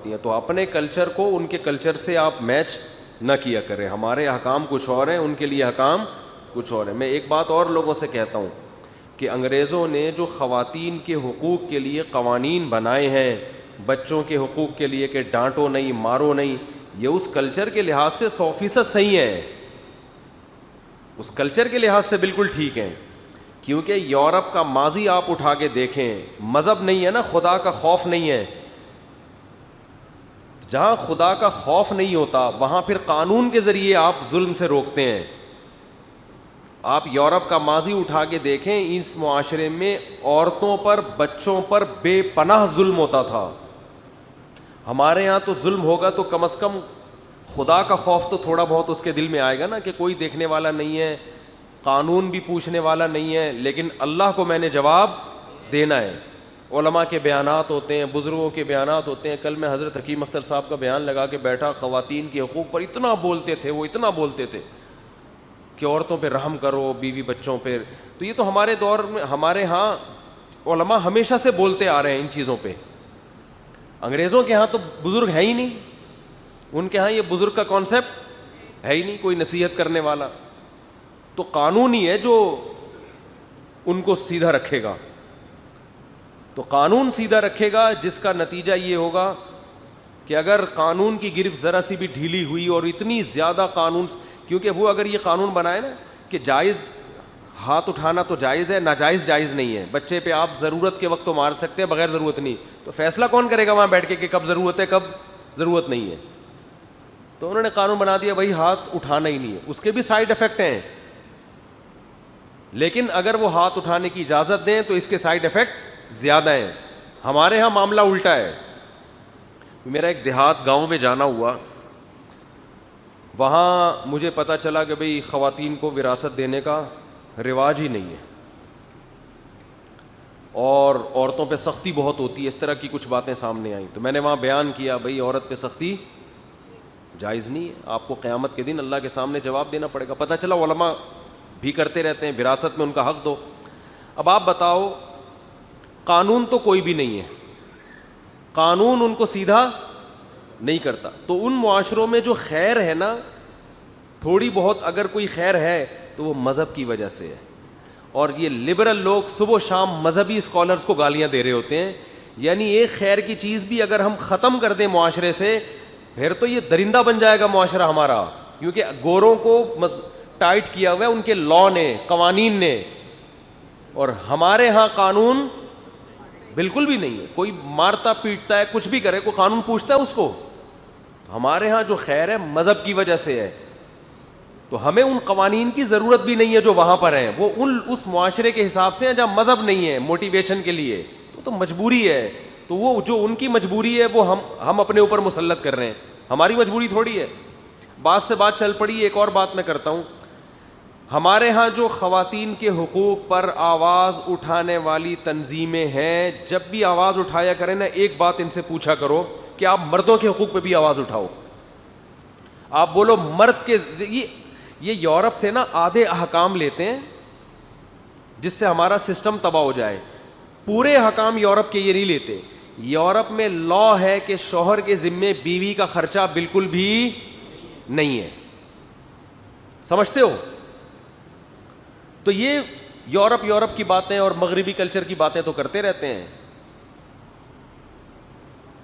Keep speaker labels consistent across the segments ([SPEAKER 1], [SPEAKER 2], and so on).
[SPEAKER 1] ہیں. تو اپنے کلچر کو ان کے کلچر سے آپ میچ نہ کیا کریں. ہمارے احکام کچھ اور ہیں, ان کے لیے احکام کچھ اور ہیں. میں ایک بات اور لوگوں سے کہتا ہوں کہ انگریزوں نے جو خواتین کے حقوق کے لیے قوانین بنائے ہیں, بچوں کے حقوق کے لیے کہ ڈانٹو نہیں مارو نہیں, یہ اس کلچر کے لحاظ سے 100% صحیح ہے, اس کلچر کے لحاظ سے بالکل ٹھیک ہیں. کیونکہ یورپ کا ماضی آپ اٹھا کے دیکھیں, مذہب نہیں ہے نا, خدا کا خوف نہیں ہے. جہاں خدا کا خوف نہیں ہوتا وہاں پھر قانون کے ذریعے آپ ظلم سے روکتے ہیں. آپ یورپ کا ماضی اٹھا کے دیکھیں, اس معاشرے میں عورتوں پر بچوں پر بے پناہ ظلم ہوتا تھا. ہمارے ہاں تو ظلم ہوگا تو کم از کم خدا کا خوف تو تھوڑا بہت اس کے دل میں آئے گا نا, کہ کوئی دیکھنے والا نہیں ہے, قانون بھی پوچھنے والا نہیں ہے, لیکن اللہ کو میں نے جواب دینا ہے. علماء کے بیانات ہوتے ہیں, بزرگوں کے بیانات ہوتے ہیں. کل میں حضرت حکیم اختر صاحب کا بیان لگا کے بیٹھا, خواتین کے حقوق پر اتنا بولتے تھے, وہ اتنا بولتے تھے کہ عورتوں پہ رحم کرو, بیوی بچوں پہ. تو یہ تو ہمارے دور میں, ہمارے ہاں علماء ہمیشہ سے بولتے آ رہے ہیں ان چیزوں پہ. انگریزوں کے ہاں تو بزرگ ہے ہی نہیں, ان کے ہاں یہ بزرگ کا کانسیپٹ ہے ہی نہیں, کوئی نصیحت کرنے والا. تو قانون ہی ہے جو ان کو سیدھا رکھے گا. تو قانون سیدھا رکھے گا جس کا نتیجہ یہ ہوگا کہ اگر قانون کی گرفت ذرا سی بھی ڈھیلی ہوئی, اور اتنی زیادہ قانون, کیونکہ وہ اگر یہ قانون بنائے نا کہ جائز ہاتھ اٹھانا تو جائز ہے, ناجائز جائز نہیں ہے, بچے پہ آپ ضرورت کے وقت تو مار سکتے ہیں بغیر ضرورت نہیں, تو فیصلہ کون کرے گا وہاں بیٹھ کے کہ کب ضرورت ہے کب ضرورت نہیں ہے. تو انہوں نے قانون بنا دیا بھائی ہاتھ اٹھانا ہی نہیں ہے. اس کے بھی سائیڈ افیکٹ ہیں, لیکن اگر وہ ہاتھ اٹھانے کی اجازت دیں تو اس کے سائیڈ افیکٹ زیادہ ہیں. ہمارے ہاں معاملہ الٹا ہے. میرا ایک دیہات گاؤں میں جانا ہوا, وہاں مجھے پتہ چلا کہ بھئی خواتین کو وراثت دینے کا رواج ہی نہیں ہے, اور عورتوں پہ سختی بہت ہوتی ہے. اس طرح کی کچھ باتیں سامنے آئیں, تو میں نے وہاں بیان کیا بھئی عورت پہ سختی جائز نہیں ہے, آپ کو قیامت کے دن اللہ کے سامنے جواب دینا پڑے گا. پتہ چلا علماء بھی کرتے رہتے ہیں, وراثت میں ان کا حق دو. اب آپ بتاؤ, قانون تو کوئی بھی نہیں ہے, قانون ان کو سیدھا نہیں کرتا. تو ان معاشروں میں جو خیر ہے نا, تھوڑی بہت اگر کوئی خیر ہے تو وہ مذہب کی وجہ سے ہے. اور یہ لبرل لوگ صبح و شام مذہبی اسکالرز کو گالیاں دے رہے ہوتے ہیں. یعنی ایک خیر کی چیز بھی اگر ہم ختم کر دیں معاشرے سے, پھر تو یہ درندہ بن جائے گا معاشرہ ہمارا. کیونکہ گوروں کو ٹائٹ کیا ہوا ہے ان کے لاء نے, قوانین نے, اور ہمارے ہاں قانون بالکل بھی نہیں ہے. کوئی مارتا پیٹتا ہے, کچھ بھی کرے, کوئی قانون پوچھتا ہے اس کو. ہمارے ہاں جو خیر ہے مذہب کی وجہ سے ہے. تو ہمیں ان قوانین کی ضرورت بھی نہیں ہے جو وہاں پر ہیں, وہ اس معاشرے کے حساب سے ہیں جہاں مذہب نہیں ہے موٹیویشن کے لیے. تو مجبوری ہے, تو وہ جو ان کی مجبوری ہے وہ ہم اپنے اوپر مسلط کر رہے ہیں. ہماری مجبوری تھوڑی ہے. بات سے بات چل پڑی. ایک اور بات میں کرتا ہوں, ہمارے ہاں جو خواتین کے حقوق پر آواز اٹھانے والی تنظیمیں ہیں, جب بھی آواز اٹھایا کریں نا, ایک بات ان سے پوچھا کرو کہ آپ مردوں کے حقوق پہ بھی آواز اٹھاؤ. آپ بولو مرد کے, یہ یورپ سے نا آدھے احکام لیتے ہیں جس سے ہمارا سسٹم تباہ ہو جائے. پورے احکام یورپ کے یہ نہیں لیتے. یورپ میں لا ہے کہ شوہر کے ذمے بیوی کا خرچہ بالکل بھی نہیں ہے. سمجھتے ہو؟ تو یہ یورپ کی باتیں اور مغربی کلچر کی باتیں تو کرتے رہتے ہیں.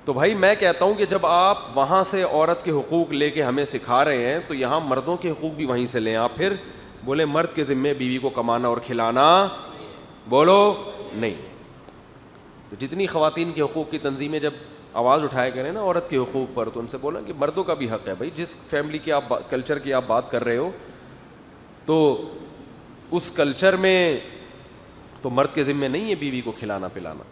[SPEAKER 1] تو بھائی میں کہتا ہوں کہ جب آپ وہاں سے عورت کے حقوق لے کے ہمیں سکھا رہے ہیں تو یہاں مردوں کے حقوق بھی وہیں سے لیں. آپ پھر بولے مرد کے ذمے بیوی کو کمانا اور کھلانا, بولو نہیں. تو جتنی خواتین کے حقوق کی تنظیمیں جب آواز اٹھایا کریں نا عورت کے حقوق پر, تو ان سے بولا کہ مردوں کا بھی حق ہے. بھائی جس فیملی کی آپ کلچر کی آپ بات کر رہے ہو, تو اس کلچر میں تو مرد کے ذمے نہیں ہے بیوی کو کھلانا پلانا.